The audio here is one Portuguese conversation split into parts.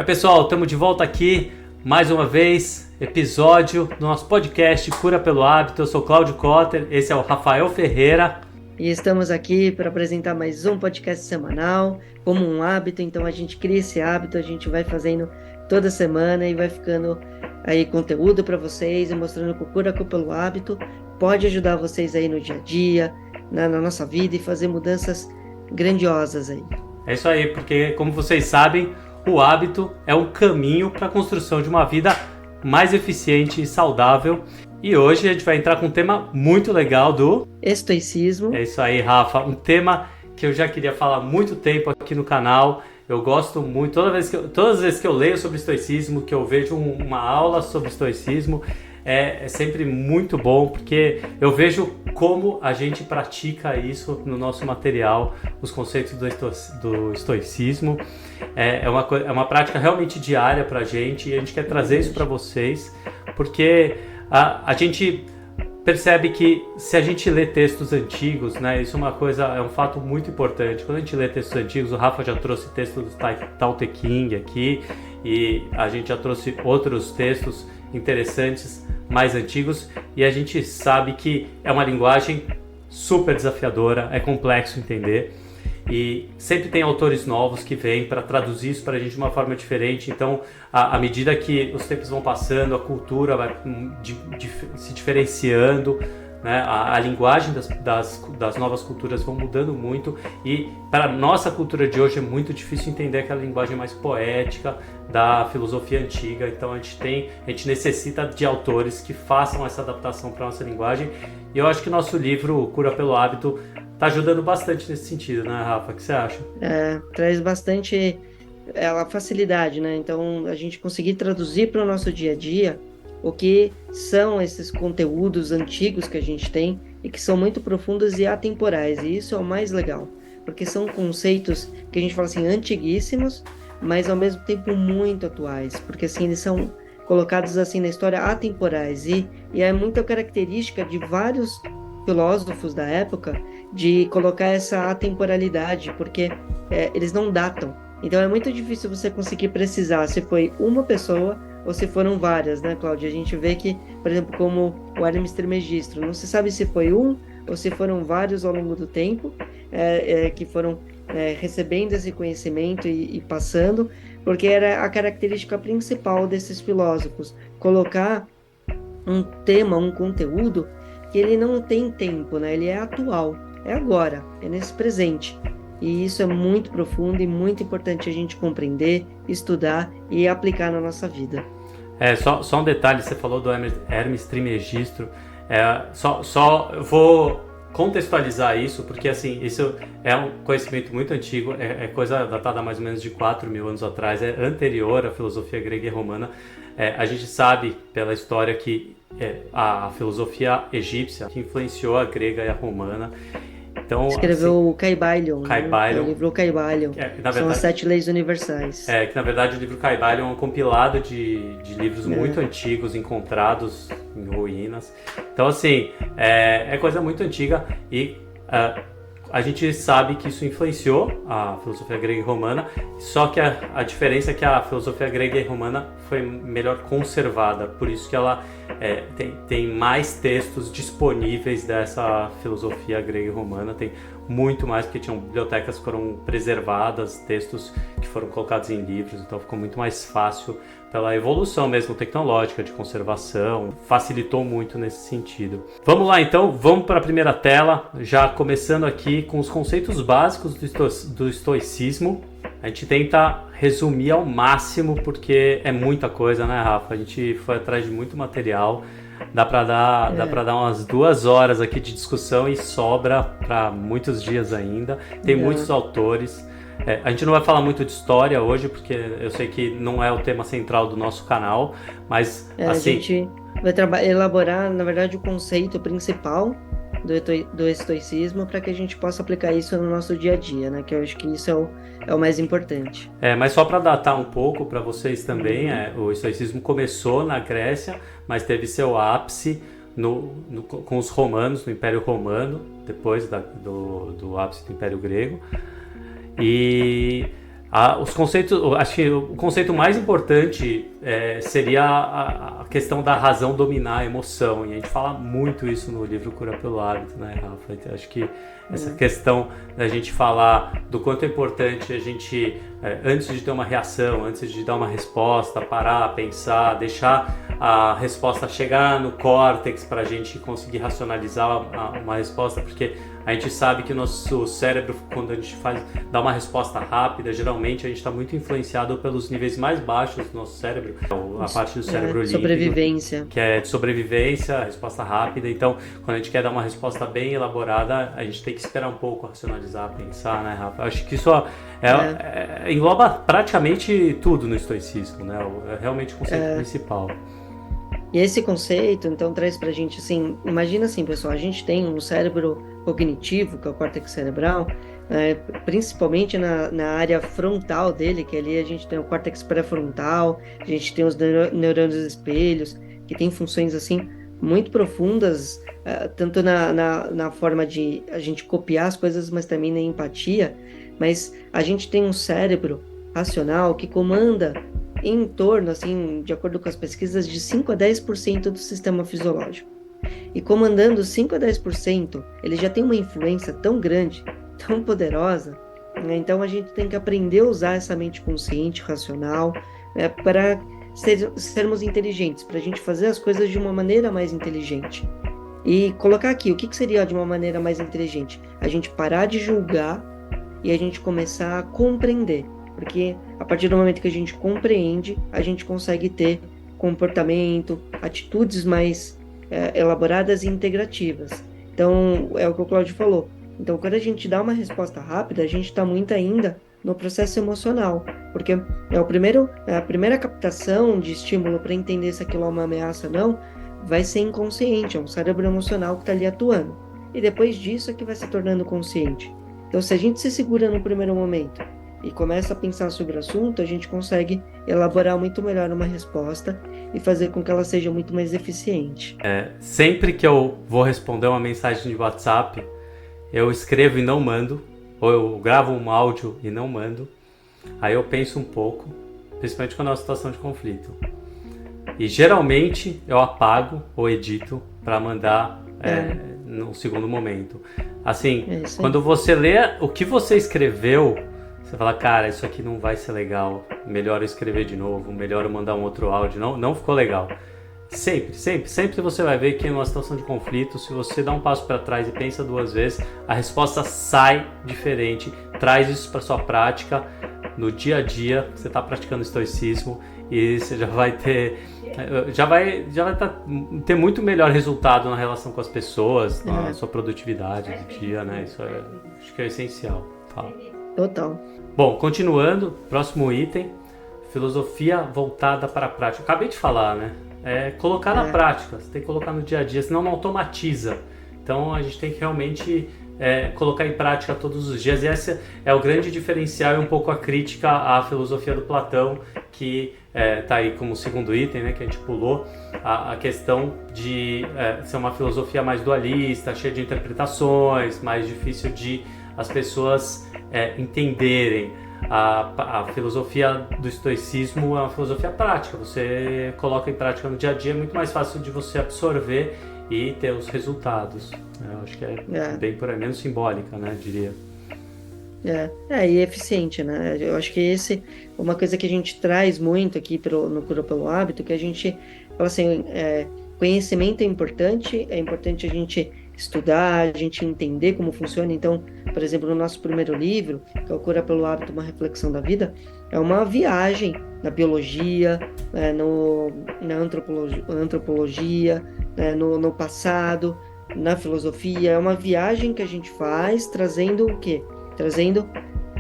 Pessoal, estamos de volta aqui mais uma vez, episódio do nosso podcast Cura pelo Hábito. Eu sou Cláudio Cotter, esse é o Rafael Ferreira. E estamos aqui para apresentar mais um podcast semanal, como um hábito. Então a gente cria esse hábito, a gente vai fazendo toda semana e vai ficando aí conteúdo para vocês e mostrando que o Cura pelo Hábito pode ajudar vocês aí no dia a dia, na nossa vida e fazer mudanças grandiosas aí. É isso aí, porque como vocês sabem, o hábito é um caminho para a construção de uma vida mais eficiente e saudável. E hoje a gente vai entrar com um tema muito legal do estoicismo. É isso aí, Rafa. Um tema que eu já queria falar há muito tempo aqui no canal. Eu gosto muito, todas as vezes que eu leio sobre estoicismo, que eu vejo uma aula sobre estoicismo, é sempre muito bom, porque eu vejo como a gente pratica isso no nosso material, os conceitos do estoicismo. É uma prática realmente diária para a gente e a gente quer trazer isso para vocês, porque a gente percebe que se a gente lê textos antigos, né, isso é um fato muito importante. Quando a gente lê textos antigos, o Rafa já trouxe texto do Tao Te Ching aqui e a gente já trouxe outros textos interessantes mais antigos e a gente sabe que é uma linguagem super desafiadora, é complexo entender e sempre tem autores novos que vêm para traduzir isso para a gente de uma forma diferente. Então, à medida que os tempos vão passando, a cultura vai se diferenciando, né? A linguagem das novas culturas vão mudando muito e para a nossa cultura de hoje é muito difícil entender aquela linguagem mais poética da filosofia antiga. Então a gente necessita de autores que façam essa adaptação para a nossa linguagem e eu acho que nosso livro Cura pelo Hábito está ajudando bastante nesse sentido, né, Rafa? O que você acha? Traz bastante a facilidade, né? Então a gente conseguir traduzir para o nosso dia a dia o que são esses conteúdos antigos que a gente tem e que são muito profundos e atemporais. E isso é o mais legal, porque são conceitos que a gente fala assim, antiguíssimos, mas ao mesmo tempo muito atuais, porque assim, eles são colocados assim na história atemporais. E é muita característica de vários filósofos da época de colocar essa atemporalidade, porque eles não datam. Então é muito difícil você conseguir precisar se foi uma pessoa ou se foram várias, né, Cláudia? A gente vê que, por exemplo, como o Hermes Trismegisto, não se sabe se foi um ou se foram vários ao longo do tempo que foram recebendo esse conhecimento e passando, porque era a característica principal desses filósofos, colocar um tema, um conteúdo que ele não tem tempo, né? Ele é atual, é agora, é nesse presente. E isso é muito profundo e muito importante a gente compreender, estudar e aplicar na nossa vida. Só um detalhe, você falou do Hermes Trismegisto. Só vou contextualizar isso, porque assim, isso é um conhecimento muito antigo, é coisa datada mais ou menos de 4.000 anos atrás, é anterior à filosofia grega e romana. A gente sabe pela história que a filosofia egípcia que influenciou a grega e a romana. Então, escreveu assim, o Kybalion, Kybalion, o livro Kybalion, são as 7 leis universais. Que na verdade o livro Kybalion é um compilado de livros muito antigos encontrados em ruínas. Então assim, é coisa muito antiga e a gente sabe que isso influenciou a filosofia grega e romana, só que a diferença é que a filosofia grega e romana foi melhor conservada, por isso que ela tem mais textos disponíveis dessa filosofia grega e romana, tem muito mais, porque tinham bibliotecas que foram preservadas, textos que foram colocados em livros, então ficou muito mais fácil pela evolução mesmo tecnológica de conservação, facilitou muito nesse sentido. Vamos lá então, vamos para a primeira tela, já começando aqui com os conceitos básicos do estoicismo. A gente tenta resumir ao máximo, porque é muita coisa, né, Rafa? A gente foi atrás de muito material, dá para dar umas 2 horas aqui de discussão e sobra para muitos dias ainda. Tem muitos autores. A gente não vai falar muito de história hoje, porque eu sei que não é o tema central do nosso canal, mas assim... A gente vai elaborar, na verdade, o conceito principal do estoicismo para que a gente possa aplicar isso no nosso dia a dia, né? Que eu acho que isso é o mais importante. Mas só para datar um pouco para vocês também, o estoicismo começou na Grécia, mas teve seu ápice com os romanos, no Império Romano, depois do ápice do Império Grego. E Os conceitos, acho que o conceito mais importante seria a questão da razão dominar a emoção. E a gente fala muito isso no livro Cura pelo Hábito, né, Rafa? Então, acho que essa questão da gente falar do quanto é importante a gente, antes de ter uma reação, antes de dar uma resposta, parar, pensar, deixar a resposta chegar no córtex para a gente conseguir racionalizar uma resposta, porque a gente sabe que o nosso cérebro, quando a gente dá uma resposta rápida, geralmente a gente está muito influenciado pelos níveis mais baixos do nosso cérebro, a parte do cérebro límbico, sobrevivência. que é de sobrevivência, resposta rápida. Então, quando a gente quer dar uma resposta bem elaborada, a gente tem que esperar um pouco, racionalizar, pensar, né, Rafa? Acho que isso engloba praticamente tudo no estoicismo, né? É realmente o conceito principal. E esse conceito, então, traz pra gente, assim, imagina assim, pessoal, a gente tem um cérebro cognitivo, que é o córtex cerebral, principalmente na área frontal dele, que ali a gente tem o córtex pré-frontal, a gente tem os neurônios espelhos, que tem funções, assim, muito profundas, tanto na forma de a gente copiar as coisas, mas também na empatia. Mas a gente tem um cérebro racional que comanda em torno, assim, de acordo com as pesquisas, de 5 a 10% do sistema fisiológico. E comandando 5 a 10%, ele já tem uma influência tão grande, tão poderosa, né? Então a gente tem que aprender a usar essa mente consciente, racional, né, para sermos inteligentes, para a gente fazer as coisas de uma maneira mais inteligente. E colocar aqui, o que seria de uma maneira mais inteligente? A gente parar de julgar e a gente começar a compreender. Porque a partir do momento que a gente compreende, a gente consegue ter comportamento, atitudes mais elaboradas e integrativas. Então, é o que o Cláudio falou. Então, quando a gente dá uma resposta rápida, a gente está muito ainda no processo emocional, porque a primeira captação de estímulo para entender se aquilo é uma ameaça ou não, vai ser inconsciente, é um cérebro emocional que está ali atuando. E depois disso é que vai se tornando consciente. Então, se a gente se segura no primeiro momento e começa a pensar sobre o assunto, a gente consegue elaborar muito melhor uma resposta e fazer com que ela seja muito mais eficiente. Sempre que eu vou responder uma mensagem de WhatsApp, eu escrevo e não mando, ou eu gravo um áudio e não mando. Aí eu penso um pouco, principalmente quando é uma situação de conflito. E geralmente eu apago ou edito para mandar no segundo momento. Assim, quando você lê o que você escreveu, você fala, cara, isso aqui não vai ser legal, melhor eu escrever de novo, melhor eu mandar um outro áudio, não ficou legal. Sempre você vai ver que numa situação de conflito, se você dá um passo para trás e pensa duas vezes, a resposta sai diferente. Traz isso para sua prática no dia a dia, você está praticando estoicismo e você já vai ter ter muito melhor resultado na relação com as pessoas, na sua produtividade do dia, né? Isso acho que é essencial. Tá? Total. Bom, continuando, próximo item, filosofia voltada para a prática. Acabei de falar, né? Colocar na prática, você tem que colocar no dia a dia, senão não automatiza. Então a gente tem que realmente colocar em prática todos os dias. E esse é o grande diferencial e um pouco a crítica à filosofia do Platão, que está aí como segundo item, né, que a gente pulou, a questão de ser uma filosofia mais dualista, cheia de interpretações, mais difícil de as pessoas entenderem. A filosofia do estoicismo é uma filosofia prática, você coloca em prática no dia a dia, é muito mais fácil de você absorver e ter os resultados. Eu acho que é bem por aí, menos simbólica, né, diria. E eficiente, né? Eu acho que esse é uma coisa que a gente traz muito aqui no Cura pelo Hábito, que a gente fala assim, conhecimento é importante a gente estudar, a gente entender como funciona. Então, por exemplo, no nosso primeiro livro, que é o Cura pelo Hábito, uma reflexão da vida, é uma viagem na biologia, na antropologia, no passado, na filosofia. É uma viagem que a gente faz trazendo o quê? Trazendo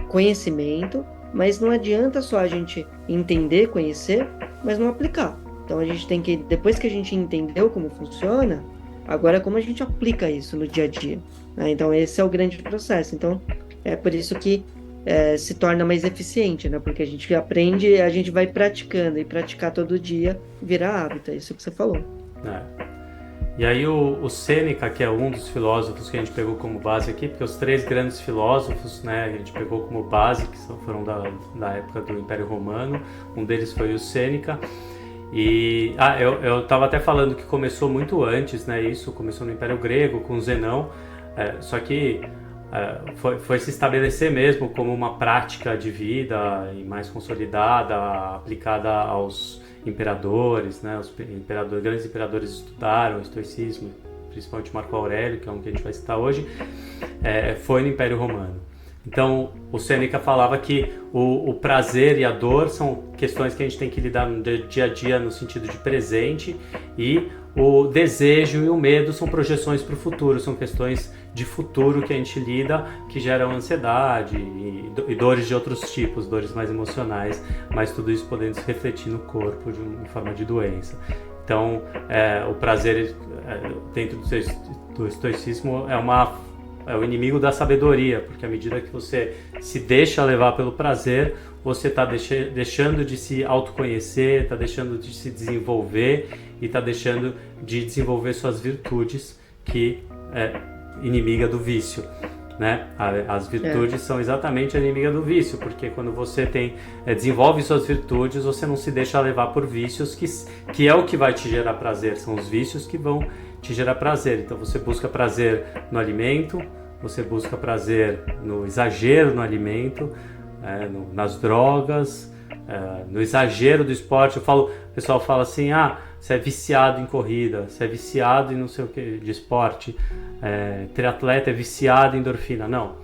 conhecimento, mas não adianta só a gente entender, conhecer, mas não aplicar. Então a gente tem que, depois que a gente entendeu como funciona, agora como a gente aplica isso no dia a dia, né? Então esse é o grande processo. Então é por isso que se torna mais eficiente, né? Porque a gente aprende, a gente vai praticando, e praticar todo dia vira hábito, é isso que você falou. E aí o Sêneca, que é um dos filósofos que a gente pegou como base aqui, porque os 3 grandes filósofos, né, a gente pegou como base, que foram da época do Império Romano, um deles foi o Sêneca. E eu estava até falando que começou muito antes, né, isso começou no Império Grego, com Zenão, só que foi se estabelecer mesmo como uma prática de vida e mais consolidada, aplicada aos imperadores, né? Os grandes imperadores estudaram o estoicismo, principalmente Marco Aurélio, que é um que a gente vai citar hoje, foi no Império Romano. Então, o Sêneca falava que o prazer e a dor são questões que a gente tem que lidar no dia a dia no sentido de presente, e o desejo e o medo são projeções para o futuro, são questões de futuro que a gente lida, que geram ansiedade e dores de outros tipos, dores mais emocionais, mas tudo isso podendo se refletir no corpo em forma de doença. Então, o prazer dentro do estoicismo é o inimigo da sabedoria, porque à medida que você se deixa levar pelo prazer, você está deixando de se autoconhecer, está deixando de se desenvolver e está deixando de desenvolver suas virtudes, que é inimiga do vício, né? As virtudes são exatamente a inimiga do vício, porque quando você desenvolve suas virtudes, você não se deixa levar por vícios, que é o que vai te gerar prazer, são os vícios que vão te gerar prazer. Então você busca prazer no alimento, você busca prazer no exagero no alimento, nas drogas, no exagero do esporte. O pessoal fala assim, você é viciado em corrida, você é viciado em não sei o que, de esporte, triatleta é viciado em endorfina. Não,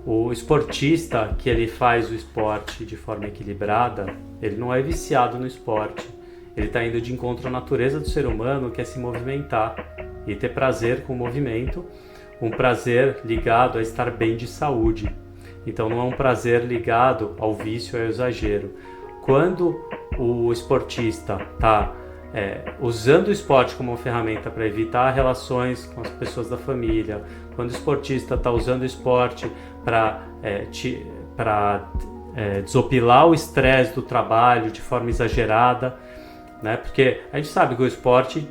o esportista que ele faz o esporte de forma equilibrada, ele não é viciado no esporte, ele está indo de encontro à natureza do ser humano, que é se movimentar e ter prazer com o movimento, um prazer ligado a estar bem de saúde. Então não é um prazer ligado ao vício, ao exagero. Quando o esportista está usando o esporte como uma ferramenta para evitar relações com as pessoas da família, quando o esportista está usando o esporte para desopilar o estresse do trabalho de forma exagerada, né? Porque a gente sabe que o esporte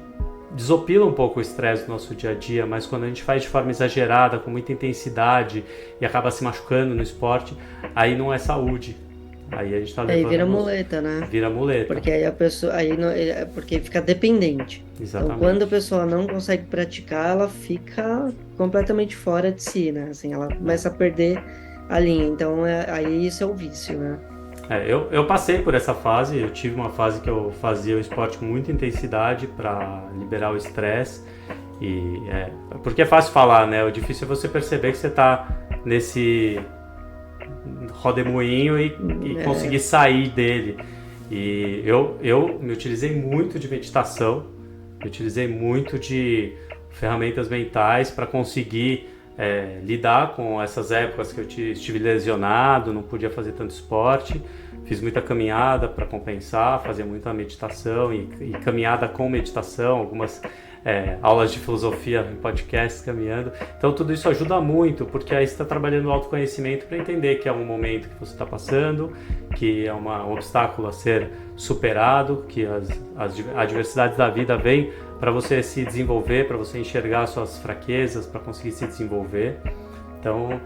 desopila um pouco o estresse do nosso dia a dia, mas quando a gente faz de forma exagerada, com muita intensidade e acaba se machucando no esporte, aí não é saúde. Aí a gente tá levando... Aí vira muleta, né? Vira muleta. Porque aí a pessoa... porque fica dependente. Exatamente. Então, quando a pessoa não consegue praticar, ela fica completamente fora de si, né? Assim, ela começa a perder a linha. Então, aí isso é o vício, né? Eu passei por essa fase, eu tive uma fase que eu fazia o esporte com muita intensidade para liberar o estresse, porque é fácil falar, né? O difícil é você perceber que você está nesse rodemoinho e conseguir sair dele. E eu me utilizei muito de meditação, me utilizei muito de ferramentas mentais para conseguir lidar com essas épocas que eu estive lesionado, não podia fazer tanto esporte. Fiz muita caminhada para compensar, fazia muita meditação e caminhada com meditação, algumas aulas de filosofia em podcasts caminhando. Então tudo isso ajuda muito, porque aí você está trabalhando o autoconhecimento para entender que é um momento que você está passando, que é um obstáculo a ser superado, que as adversidades da vida vêm para você se desenvolver, para você enxergar suas fraquezas, para conseguir se desenvolver. Então,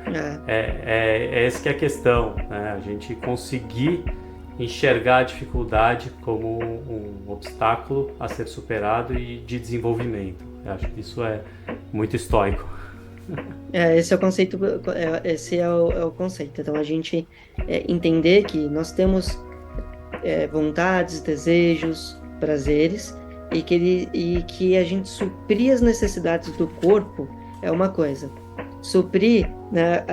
essa que é a questão, né? A gente conseguir enxergar a dificuldade como um obstáculo a ser superado e de desenvolvimento. Eu acho que isso é muito estoico. Esse é o conceito. Esse é o conceito. Então, a gente entender que nós temos vontades, desejos, prazeres, e que a gente suprir as necessidades do corpo é uma coisa. Suprir, né,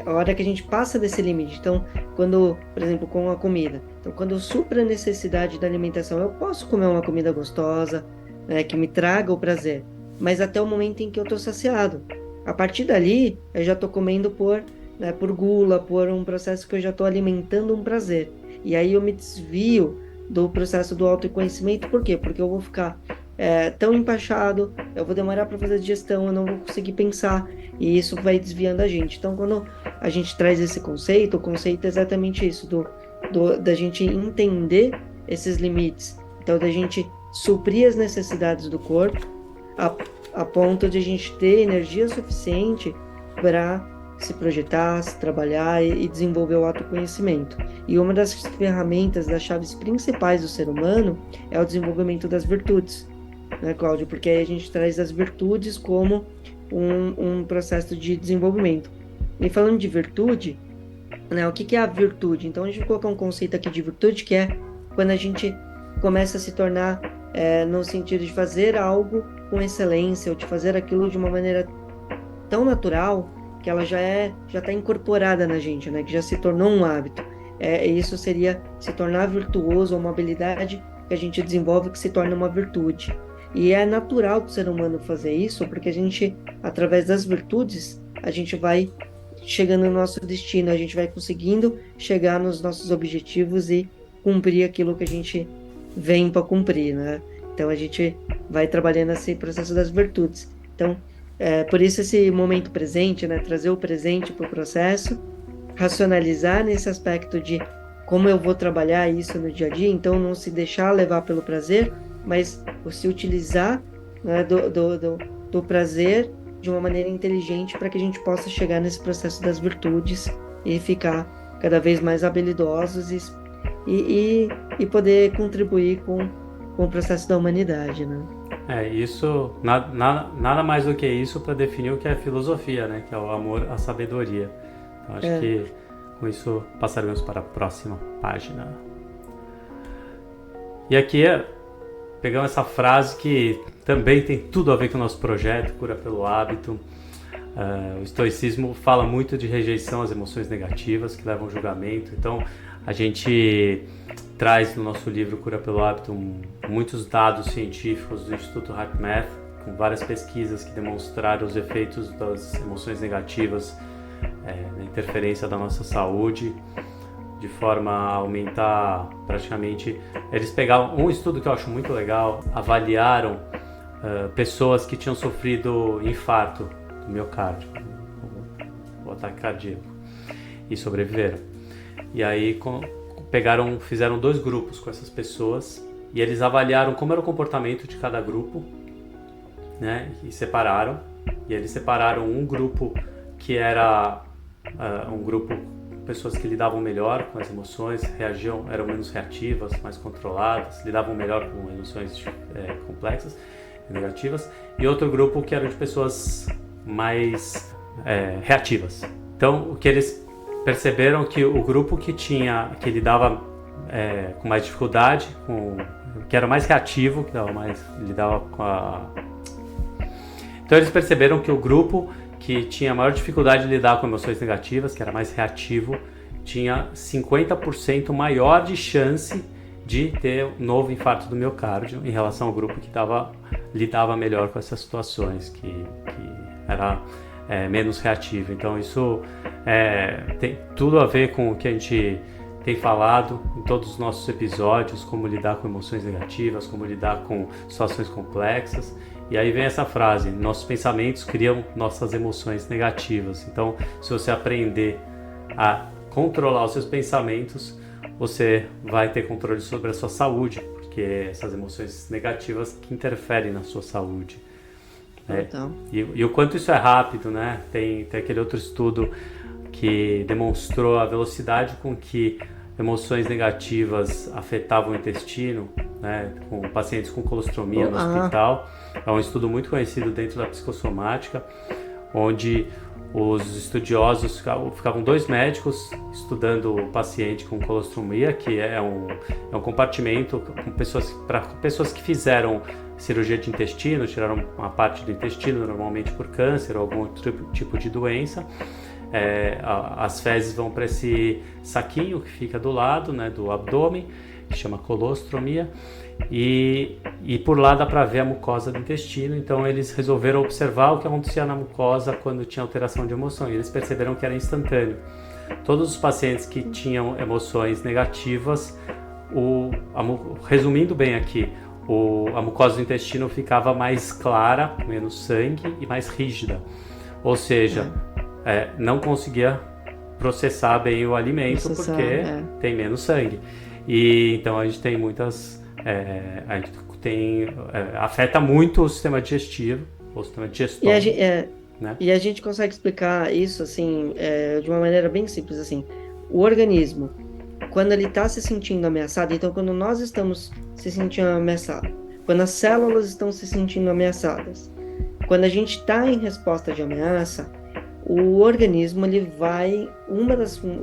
a hora que a gente passa desse limite. Então, quando, por exemplo, com a comida. Então, quando eu supro a necessidade da alimentação, eu posso comer uma comida gostosa, né, que me traga o prazer, mas até o momento em que eu estou saciado. A partir dali, eu já estou comendo por gula, por um processo que eu já estou alimentando um prazer. E aí eu me desvio do processo do autoconhecimento. Por quê? Porque eu vou ficar tão empachado, eu vou demorar para fazer a digestão, eu não vou conseguir pensar, e isso vai desviando a gente. Então, quando a gente traz esse conceito, o conceito é exatamente isso, da gente entender esses limites. Então, da gente suprir as necessidades do corpo, a, a ponto de a gente ter energia suficiente para se projetar, se trabalhar e desenvolver o autoconhecimento. E uma das ferramentas, das chaves principais do ser humano é o desenvolvimento das virtudes, né, Cláudio? Porque aí a gente traz as virtudes como um processo de desenvolvimento. E falando de virtude, né, o que é a virtude? Então a gente vai colocar um conceito aqui de virtude, que é quando a gente começa a se tornar, no sentido de fazer algo com excelência, ou de fazer aquilo de uma maneira tão natural que ela já está incorporada na gente, né? Que já se tornou um hábito. Isso seria se tornar virtuoso, ou uma habilidade que a gente desenvolve que se torna uma virtude. E é natural do ser humano fazer isso, porque a gente, através das virtudes, a gente vai chegando no nosso destino, a gente vai conseguindo chegar nos nossos objetivos e cumprir aquilo que a gente vem para cumprir, né? Então a gente vai trabalhando esse processo das virtudes. Então, por isso esse momento presente, né? Trazer o presente para o processo, racionalizar nesse aspecto de como eu vou trabalhar isso no dia a dia, então não se deixar levar pelo prazer, mas se utilizar, né, do prazer de uma maneira inteligente para que a gente possa chegar nesse processo das virtudes e ficar cada vez mais habilidosos e poder contribuir com o processo da humanidade, né? Isso, nada mais do que isso para definir o que é filosofia, né? Que é o amor à sabedoria. Então, acho que com isso passaremos para a próxima página. E aqui pegamos essa frase que também tem tudo a ver com o nosso projeto, Cura pelo Hábito. O estoicismo fala muito de rejeição às emoções negativas que levam ao julgamento. Então, a gente traz no nosso livro Cura pelo Hábito muitos dados científicos do Instituto HeartMath, com várias pesquisas que demonstraram os efeitos das emoções negativas na interferência da nossa saúde, de forma a aumentar praticamente... Eles pegaram um estudo que eu acho muito legal, avaliaram pessoas que tinham sofrido infarto do miocárdio, o ataque cardíaco, e sobreviveram. E aí fizeram 2 grupos com essas pessoas e eles avaliaram como era o comportamento de cada grupo, né? E separaram. E eles separaram um grupo que era um grupo de pessoas que lidavam melhor com as emoções, eram menos reativas, mais controladas, lidavam melhor com emoções complexas e negativas, e outro grupo que era de pessoas mais reativas. Então, o que eles perceberam que o grupo que lidava com mais dificuldade, que era mais reativo, lidava com a... Então eles perceberam que o grupo que tinha maior dificuldade de lidar com emoções negativas, que era mais reativo, tinha 50% maior de chance de ter um novo infarto do miocárdio em relação ao grupo que lidava melhor com essas situações, que era menos reativo. Então isso tem tudo a ver com o que a gente tem falado em todos os nossos episódios, como lidar com emoções negativas, como lidar com situações complexas. E aí vem essa frase: nossos pensamentos criam nossas emoções negativas. Então, se você aprender a controlar os seus pensamentos, você vai ter controle sobre a sua saúde, porque essas emoções negativas que interferem na sua saúde. Então. E o quanto isso é rápido, né? Tem aquele outro estudo que demonstrou a velocidade com que emoções negativas afetavam o intestino, né? Com pacientes com colostomia no hospital. É um estudo muito conhecido dentro da psicossomática, onde os estudiosos ficavam 2 médicos estudando o paciente com colostomia, que é um compartimento para pessoas que fizeram cirurgia de intestino, tiraram uma parte do intestino, normalmente por câncer ou algum outro tipo de doença. As fezes vão para esse saquinho que fica do lado, né, do abdômen, que chama colostomia, e por lá dá para ver a mucosa do intestino. Então eles resolveram observar o que acontecia na mucosa quando tinha alteração de emoção, e eles perceberam que era instantâneo. Todos os pacientes que tinham emoções negativas, resumindo bem aqui, a mucosa do intestino ficava mais clara, menos sangue e mais rígida, ou seja, não conseguia processar bem o alimento porque tem menos sangue. E então a gente tem muitas a gente afeta muito o sistema digestivo, o sistema digestivo. Né? E a gente consegue explicar isso assim, de uma maneira bem simples, assim. O organismo, quando ele está se sentindo ameaçado, então quando nós estamos se sentindo ameaçados, quando as células estão se sentindo ameaçadas, quando a gente está em resposta de ameaça, o organismo, uma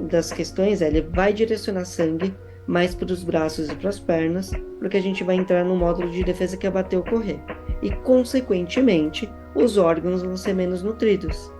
das questões ele vai direcionar sangue mais para os braços e para as pernas, porque a gente vai entrar no módulo de defesa que é bater ou correr. E, consequentemente, os órgãos vão ser menos nutridos.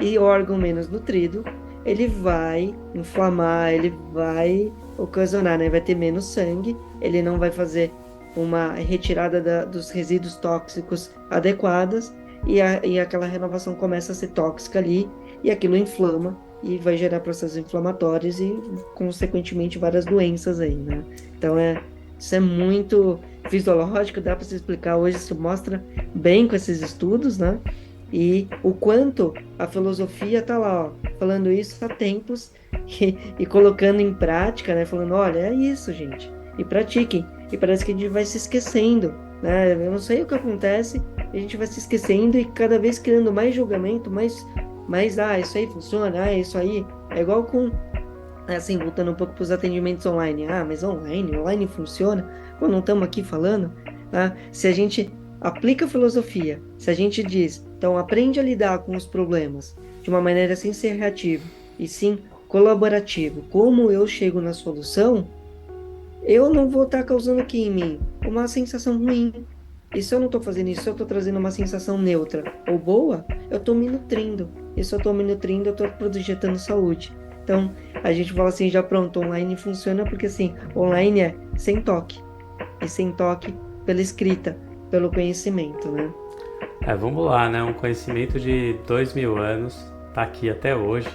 E órgão menos nutrido, ele vai inflamar, ele vai ocasionar, né? Vai ter menos sangue, ele não vai fazer uma retirada dos resíduos tóxicos adequadas, e aquela renovação começa a ser tóxica ali, e aquilo inflama, e vai gerar processos inflamatórios e, consequentemente, várias doenças aí, né? Então, isso é muito fisiológico, dá para se explicar hoje, isso mostra bem com esses estudos, né? E o quanto a filosofia está lá, ó, falando isso há tempos e colocando em prática, né? Falando, olha, é isso, gente, e pratiquem. E parece que a gente vai se esquecendo, né? Eu não sei o que acontece, a gente vai se esquecendo e cada vez criando mais julgamento, mais isso aí funciona, isso aí é igual com, assim, voltando um pouco para os atendimentos online. Mas online funciona? Pô, não estamos aqui falando? Se a gente aplica a filosofia, se a gente diz, então aprende a lidar com os problemas de uma maneira sem ser reativo e sim colaborativo, como eu chego na solução, eu não vou estar causando aqui em mim uma sensação ruim. E se eu não estou fazendo isso, se eu estou trazendo uma sensação neutra ou boa, eu estou me nutrindo. E se eu estou me nutrindo, eu estou projetando saúde. Então, a gente fala assim, já pronto, online funciona porque assim, online é sem toque. E sem toque pela escrita, pelo conhecimento, né? Vamos lá, né? Um conhecimento de 2000 anos, está aqui até hoje,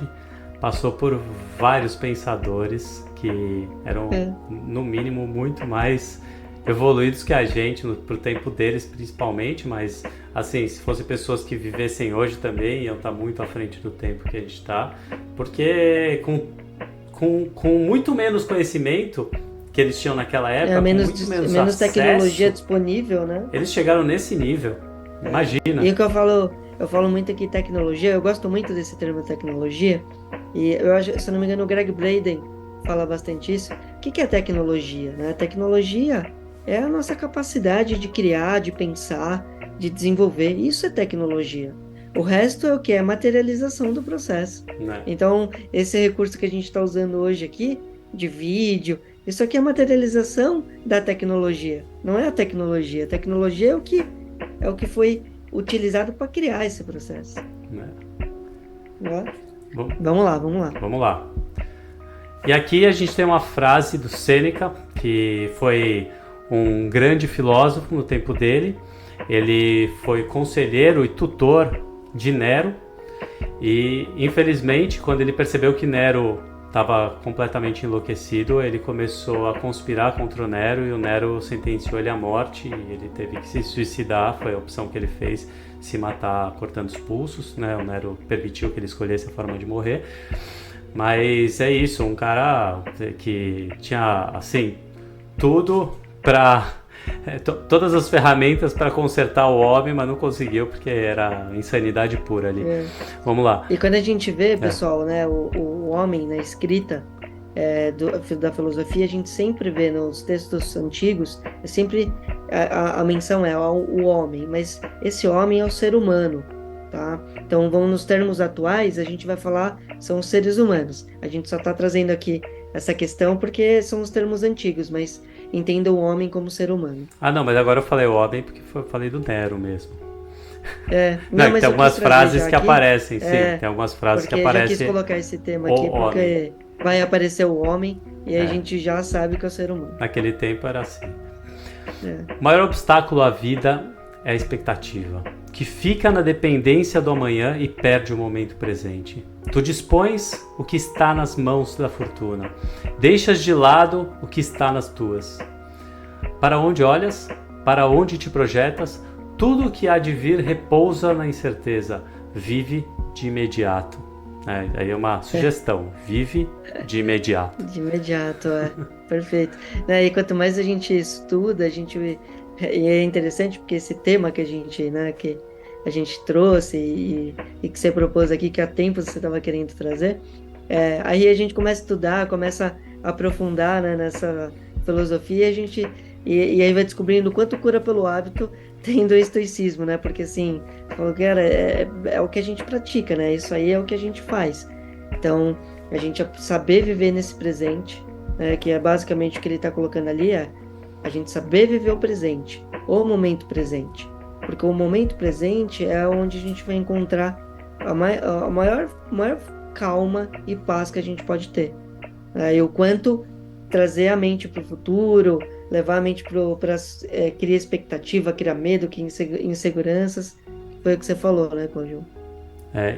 passou por vários pensadores que eram, no mínimo, muito mais evoluídos que a gente, pro tempo deles principalmente, mas assim, se fossem pessoas que vivessem hoje também, iam estar muito à frente do tempo que a gente está, porque com muito menos conhecimento que eles tinham naquela época, menos tecnologia disponível, né? Eles chegaram nesse nível, imagina. E o que eu falo muito aqui tecnologia, eu gosto muito desse termo tecnologia, e eu acho, se eu não me engano, o Greg Braden fala bastante isso. O que é tecnologia, né? Tecnologia é a nossa capacidade de criar, de pensar, de desenvolver. Isso é tecnologia. O resto é o que? É a materialização do processo. Então, esse recurso que a gente está usando hoje aqui, de vídeo, isso aqui é a materialização da tecnologia. Não é a tecnologia. A tecnologia é o que foi utilizado para criar esse processo. Vamos lá. E aqui a gente tem uma frase do Sêneca, que foi um grande filósofo no tempo dele. Ele foi conselheiro e tutor de Nero e, infelizmente, quando ele percebeu que Nero estava completamente enlouquecido, ele começou a conspirar contra o Nero e o Nero sentenciou ele à morte e ele teve que se suicidar. Foi a opção que ele fez, se matar cortando os pulsos, né? O Nero permitiu que ele escolhesse a forma de morrer. Mas é isso, um cara que tinha, assim, tudo para... todas as ferramentas para consertar o homem, mas não conseguiu porque era insanidade pura ali. Vamos lá. E quando a gente vê, pessoal, né, o homem na escrita da filosofia, a gente sempre vê nos textos antigos, é sempre a menção é o homem, mas esse homem é o ser humano. Tá? Então, vamos nos termos atuais, a gente vai falar, são os seres humanos. A gente só está trazendo aqui essa questão porque são os termos antigos, mas entenda o homem como ser humano. Não, mas agora eu falei o homem porque eu falei do Nero mesmo. Mas tem algumas frases que aparecem, sim. Tem algumas frases que aparecem. Eu já quis colocar esse tema aqui porque vai aparecer o homem e a gente já sabe que é o ser humano. Naquele tempo era assim. O maior obstáculo à vida é a expectativa, que fica na dependência do amanhã e perde o momento presente. Tu dispões o que está nas mãos da fortuna, deixas de lado o que está nas tuas. Para onde olhas, para onde te projetas, tudo o que há de vir repousa na incerteza. Vive de imediato. Aí é uma sugestão, vive de imediato. De imediato, Perfeito. Né, e quanto mais a gente estuda, e é interessante porque esse tema que a gente, né, que a gente trouxe e que você propôs aqui, que há tempos você estava querendo trazer, aí a gente começa a estudar, começa a aprofundar, né, nessa filosofia, e aí vai descobrindo o quanto cura pelo hábito tem do estoicismo, né? Porque assim, falou, cara, é o que a gente pratica, né? Isso aí é o que a gente faz. Então, a gente saber viver nesse presente, né, que é basicamente o que ele está colocando ali, a gente saber viver o presente, o momento presente. Porque o momento presente é onde a gente vai encontrar a maior calma e paz que a gente pode ter. E o quanto trazer a mente para o futuro, levar a mente para criar expectativa, criar medo, criar inseguranças, foi o que você falou, né, Cláudio?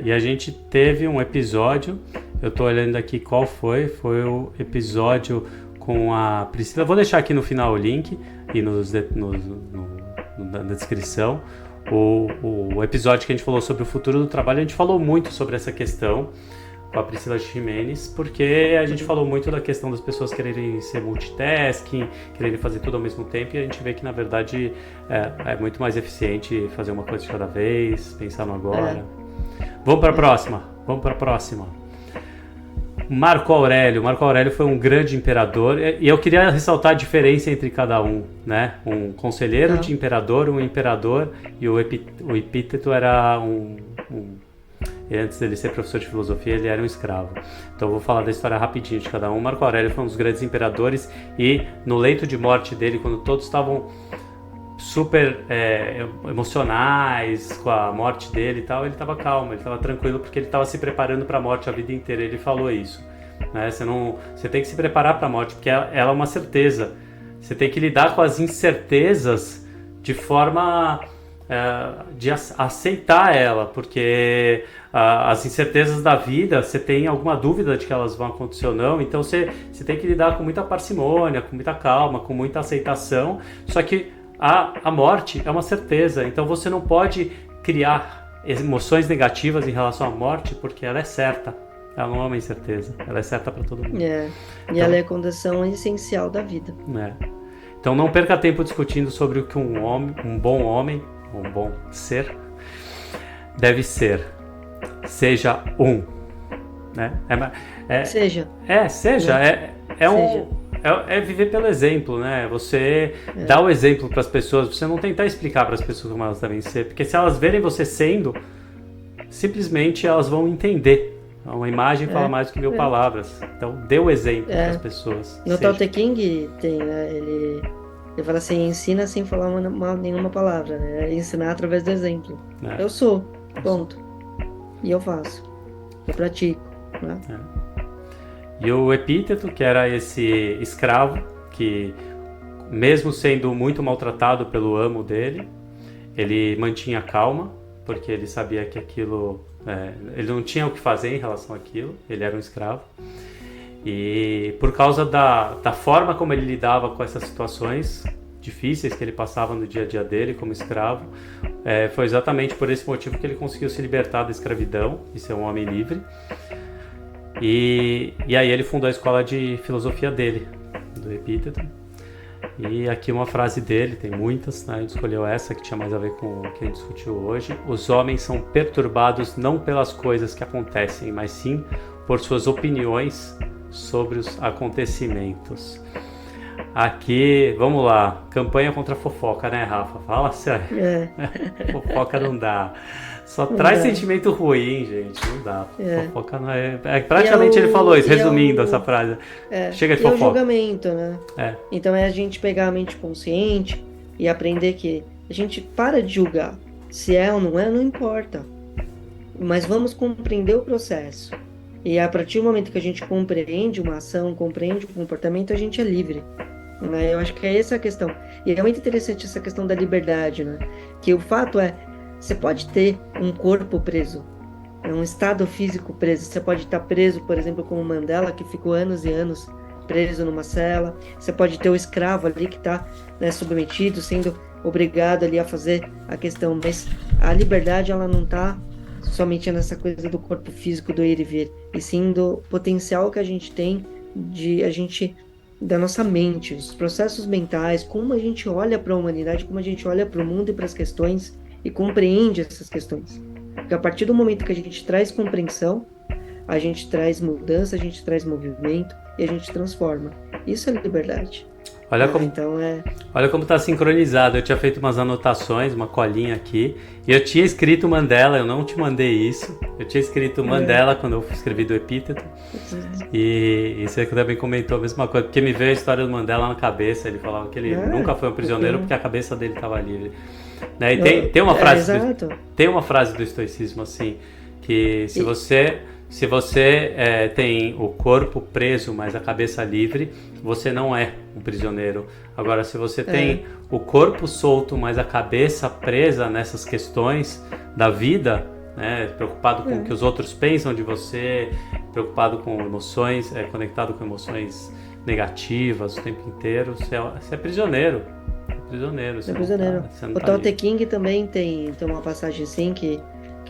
E a gente teve um episódio, eu tô olhando aqui qual foi o episódio com a Priscila, vou deixar aqui no final o link e na descrição, o episódio que a gente falou sobre o futuro do trabalho, a gente falou muito sobre essa questão com a Priscila Ximenes, porque a gente falou muito da questão das pessoas quererem ser multitasking, quererem fazer tudo ao mesmo tempo, e a gente vê que na verdade é muito mais eficiente fazer uma coisa de cada vez, pensar no agora. Vamos para a próxima. Marco Aurélio foi um grande imperador, e eu queria ressaltar a diferença entre cada um, né? Um conselheiro de imperador, um imperador, e o Epíteto era antes dele ser professor de filosofia, ele era um escravo. Então eu vou falar da história rapidinho de cada um. Marco Aurélio foi um dos grandes imperadores, e no leito de morte dele, quando todos estavam super emocionais com a morte dele e tal, ele estava calmo, ele estava tranquilo, porque ele estava se preparando para a morte a vida inteira. Ele falou isso, né? Você tem que se preparar para a morte, porque ela é uma certeza. Você tem que lidar com as incertezas de forma de aceitar ela, porque as incertezas da vida, você tem alguma dúvida de que elas vão acontecer ou não, então você tem que lidar com muita parcimônia, com muita calma, com muita aceitação. Só que a morte é uma certeza, então você não pode criar emoções negativas em relação à morte, porque ela é certa, ela não é uma incerteza, ela é certa para todo mundo. E então, ela é a condição essencial da vida. Então não perca tempo discutindo sobre o que um bom homem, um bom ser, deve ser. Seja né? Seja. Seja. É viver pelo exemplo, né? Você dá o exemplo para as pessoas, você não tentar explicar para as pessoas como elas devem ser, porque se elas verem você sendo, simplesmente elas vão entender. Uma imagem fala mais do que 1000 palavras. Então, dê o exemplo para as pessoas. No Tao Te Ching tem, né? Ele fala assim, ensina sem falar nenhuma palavra, né? Ensinar através do exemplo. Eu sou, ponto. E eu faço. Eu pratico, né? E o Epíteto, que era esse escravo que, mesmo sendo muito maltratado pelo amo dele, ele mantinha calma, porque ele sabia que aquilo... ele não tinha o que fazer em relação àquilo, ele era um escravo. E por causa da forma como ele lidava com essas situações difíceis que ele passava no dia a dia dele como escravo, foi exatamente por esse motivo que ele conseguiu se libertar da escravidão e ser um homem livre. E aí ele fundou a escola de filosofia dele, do Epíteto. E aqui uma frase dele, tem muitas, né? A gente escolheu essa que tinha mais a ver com o que a gente discutiu hoje. Os homens são perturbados não pelas coisas que acontecem, mas sim por suas opiniões sobre os acontecimentos. Aqui, vamos lá, campanha contra a fofoca, né, Rafa? Fala sério. Fofoca não dá. Só traz sentimento ruim, gente. Não dá. Fofoca não é... praticamente ele falou isso, resumindo essa frase. Chega de fofoca. E o julgamento, né? Então é a gente pegar a mente consciente e aprender que a gente para de julgar. Se é ou não é, não importa. Mas vamos compreender o processo. E a partir do momento que a gente compreende uma ação, compreende o comportamento, a gente é livre. Né? Eu acho que é essa a questão. E é muito interessante essa questão da liberdade, né? Que o fato é, você pode ter um corpo preso, um estado físico preso. Você pode estar preso, por exemplo, como Mandela, que ficou anos e anos preso numa cela. Você pode ter o escravo ali que está, né, submetido, sendo obrigado ali a fazer a questão. Mas a liberdade, ela não está somente nessa coisa do corpo físico, do ir e vir, e sim do potencial que a gente tem de a gente da nossa mente, os processos mentais, como a gente olha para a humanidade, como a gente olha para o mundo e para as questões e compreende essas questões. Porque a partir do momento que a gente traz compreensão, a gente traz mudança, a gente traz movimento e a gente transforma. Isso é liberdade. Então olha como está sincronizado. Eu tinha feito umas anotações, uma colinha aqui, e eu tinha escrito Mandela, eu não te mandei isso. Eu tinha escrito Mandela quando eu escrevi do epíteto. E você também comentou a mesma coisa, porque me veio a história do Mandela na cabeça. Ele falava que ele nunca foi um prisioneiro porque a cabeça dele estava livre. Né? E tem uma frase tem uma frase do estoicismo assim, que se você tem o corpo preso, mas a cabeça livre, você não é um prisioneiro. Agora, se você tem o corpo solto, mas a cabeça presa nessas questões da vida, né, preocupado com o que os outros pensam de você, preocupado com emoções, conectado com emoções negativas o tempo inteiro, você é prisioneiro. Você é prisioneiro. O Tao Te Ching também tem uma passagem assim que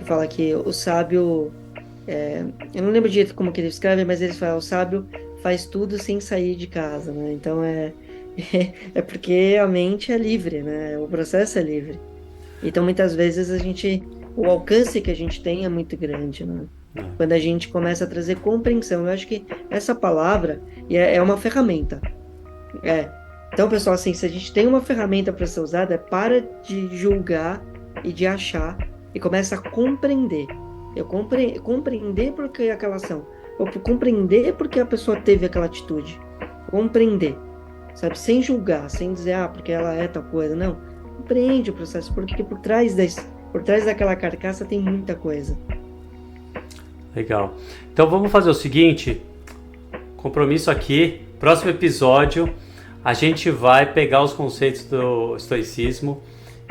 fala que o sábio... eu não lembro de como que ele escreve, mas ele fala, o sábio faz tudo sem sair de casa, né? Então é porque a mente é livre, né? O processo é livre. Então muitas vezes o alcance que a gente tem é muito grande, né? Quando a gente começa a trazer compreensão, eu acho que essa palavra é uma ferramenta. Então, pessoal, assim, se a gente tem uma ferramenta para ser usada, para de julgar e de achar e começa a compreender. Eu compreender por que aquela ação, ou compreender por que a pessoa teve aquela atitude, compreender, sabe, sem julgar, sem dizer, porque ela é tal coisa, não, compreende o processo, porque por trás daquela carcaça tem muita coisa. Legal, então vamos fazer o seguinte, compromisso aqui, próximo episódio, a gente vai pegar os conceitos do estoicismo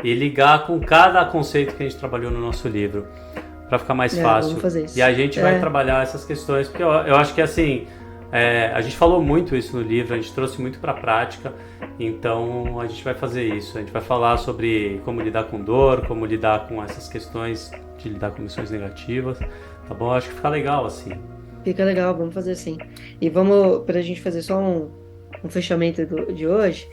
e ligar com cada conceito que a gente trabalhou no nosso livro, para ficar mais fácil. Vamos fazer isso. E a gente vai trabalhar essas questões, porque eu acho que assim, a gente falou muito isso no livro, a gente trouxe muito para a prática, então a gente vai fazer isso. A gente vai falar sobre como lidar com dor, como lidar com essas questões de lidar com emoções negativas, tá bom? Eu acho que fica legal assim. Fica legal, vamos fazer assim. E vamos, para a gente fazer só um fechamento de hoje,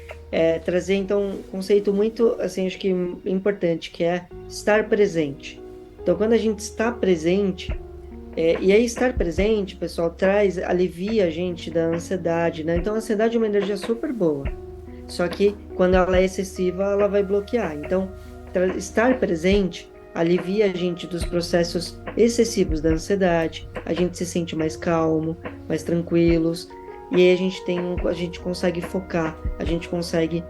trazer então um conceito muito, assim, acho que importante, que é estar presente. Então, quando a gente está presente, e aí estar presente, pessoal, alivia a gente da ansiedade, né? Então, a ansiedade é uma energia super boa, só que quando ela é excessiva, ela vai bloquear. Então, estar presente alivia a gente dos processos excessivos da ansiedade, a gente se sente mais calmo, mais tranquilos, e aí a gente consegue focar, a gente consegue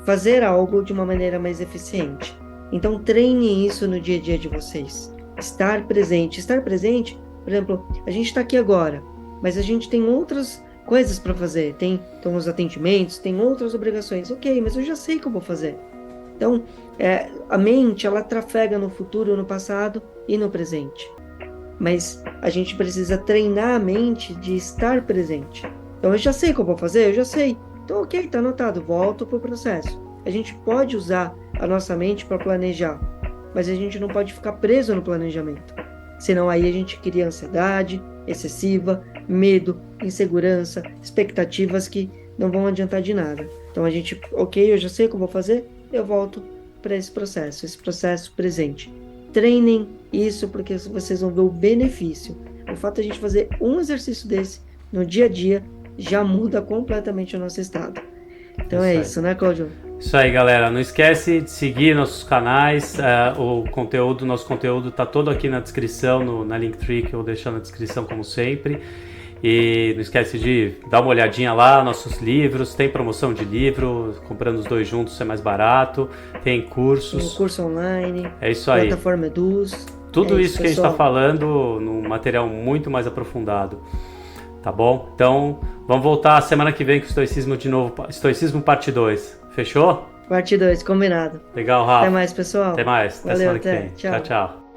fazer algo de uma maneira mais eficiente. Então treine isso no dia a dia de vocês. Estar presente, por exemplo, a gente está aqui agora, mas a gente tem outras coisas para fazer, tem os atendimentos, tem outras obrigações, ok, mas eu já sei o que eu vou fazer. Então, a mente, ela trafega no futuro, no passado e no presente. Mas a gente precisa treinar a mente de estar presente. Então, eu já sei o que eu vou fazer, eu já sei. Então, ok, está anotado, volto para o processo. A gente pode usar a nossa mente para planejar, mas a gente não pode ficar preso no planejamento. Senão aí a gente cria ansiedade excessiva, medo, insegurança, expectativas que não vão adiantar de nada. Então a gente, ok, eu já sei o que eu vou fazer, eu volto para esse processo presente. Treinem isso porque vocês vão ver o benefício. O fato de a gente fazer um exercício desse no dia a dia já muda completamente o nosso estado. Então isso, né, Cláudio? Isso aí, galera. Não esquece de seguir nossos canais. Nosso conteúdo tá todo aqui na descrição, na Linktree, que eu vou deixar na descrição como sempre. E não esquece de dar uma olhadinha lá, nossos livros, tem promoção de livro, comprando os dois juntos é mais barato, tem cursos. Tem um curso online, é isso aí. Plataforma Eduz. Tudo isso que a gente está falando num material muito mais aprofundado, tá bom? Então, vamos voltar semana que vem com o Estoicismo de novo, Estoicismo parte 2, fechou? Parte 2, combinado. Legal, Rafa. Até mais, pessoal. Até mais, até Valeu, semana que vem. Tchau, tchau.